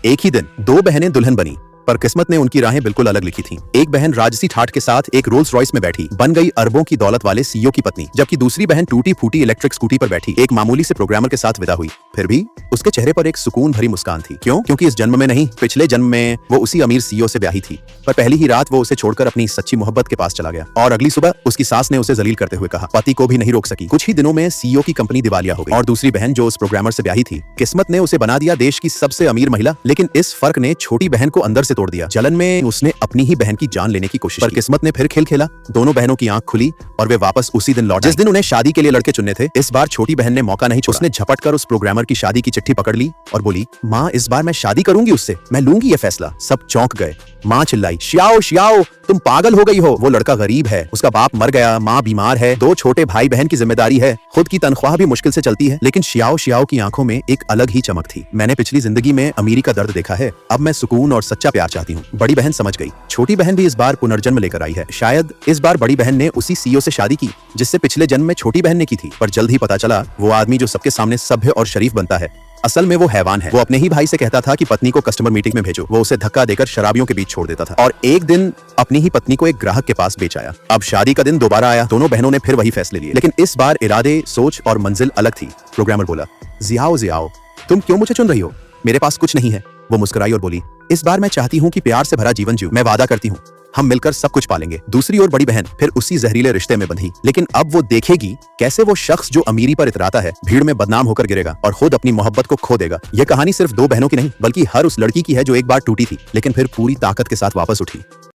एक ही दिन दो बहनें दुल्हन बनी, पर किस्मत ने उनकी राहें बिल्कुल अलग लिखी थीं। एक बहन राजसी ठाठ के साथ एक रोल्स रॉयस में बैठी, बन गई अरबों की दौलत वाले सीईओ की पत्नी, जबकि दूसरी बहन टूटी फूटी इलेक्ट्रिक स्कूटी पर बैठी एक मामूली से प्रोग्रामर के साथ विदा हुई। फिर भी उसके चेहरे पर एक सुकून भरी मुस्कान थी। क्यों? क्योंकि इस जन्म में नहीं, पिछले जन्म में वो उसी अमीर सीईओ से ब्याही थी। पर पहली ही रात वो उसे छोड़कर अपनी सच्ची मोहब्बत के पास चला गया, और अगली सुबह उसकी सास ने उसे जलील करते हुए कहा। पति को भी नहीं रोक सकी। कुछ ही दिनों में सीईओ की कंपनी दिवालिया हो गई, और दूसरी बहन जो उस प्रोग्रामर से ब्याही थी, किस्मत ने उसे बना दिया देश की सबसे अमीर महिला। लेकिन इस फर्क ने छोटी बहन को अंदर से तोड़ दिया। जलन में उसने अपनी ही बहन की जान लेने की कोशिश की। पर किस्मत ने फिर खेल खेला। दोनों बहनों की आंख खुली और वे वापस उसी दिन लौट। जिस दिन उन्हें शादी के लिए लड़के चुनने थे, इस बार छोटी बहन ने मौका नहीं छोड़ा। उसने झपट कर उस प्रोग्रामर की शादी की चिट्ठी पकड़ ली और बोली, माँ इस बार मैं शादी करूंगी उससे, मैं लूंगी ये फैसला। सब चौंक गए। माँ चिल्लाई, श्याओ श्याओ तुम पागल हो गई हो, वो लड़का गरीब है, उसका बाप मर गया, माँ बीमार है, दो छोटे भाई बहन की जिम्मेदारी है, खुद की तनख्वाह भी मुश्किल से चलती है। लेकिन श्याओ श्याओ की आंखों में एक अलग ही चमक थी। मैंने पिछली जिंदगी में अमीरी का दर्द देखा है, अब मैं सुकून और सच्चा प्यार चाहती हूँ। बड़ी बहन समझ गई। छोटी बहन भी इस बार पुनर्जन्म लेकर आई है। शायद इस बार बड़ी बहन ने उसी सीईओ से शादी की जिससे पिछले जन्म में छोटी बहन ने की थी। पर जल्द ही पता चला वो आदमी जो सबके सामने सभ्य और शरीफ बनता है, असल में वो हैवान है। वो अपने ही भाई से कहता था कि पत्नी को कस्टमर मीटिंग में भेजो, वो उसे धक्का देकर शराबियों के बीच छोड़ देता था, और एक दिन अपनी ही पत्नी को एक ग्राहक के पास बेच आया। अब शादी का दिन दोबारा आया। दोनों बहनों ने फिर वही फैसले लिए, लेकिन इस बार इरादे, सोच और मंजिल अलग थी। प्रोग्रामर बोला, जियाओ जियाओ तुम क्यों मुझे चुन रही हो? मेरे पास कुछ नहीं है। वो मुस्कुराई और बोली, इस बार मैं चाहती हूँ कि प्यार से भरा जीवन जीऊं। मैं वादा करती हूँ हम मिलकर सब कुछ पालेंगे। दूसरी ओर बड़ी बहन फिर उसी जहरीले रिश्ते में बंधी, लेकिन अब वो देखेगी कैसे वो शख्स जो अमीरी पर इतराता है भीड़ में बदनाम होकर गिरेगा और खुद अपनी मोहब्बत को खो देगा। यह कहानी सिर्फ दो बहनों की नहीं, बल्कि हर उस लड़की की है जो एक बार टूटी थी लेकिन फिर पूरी ताकत के साथ वापस उठी।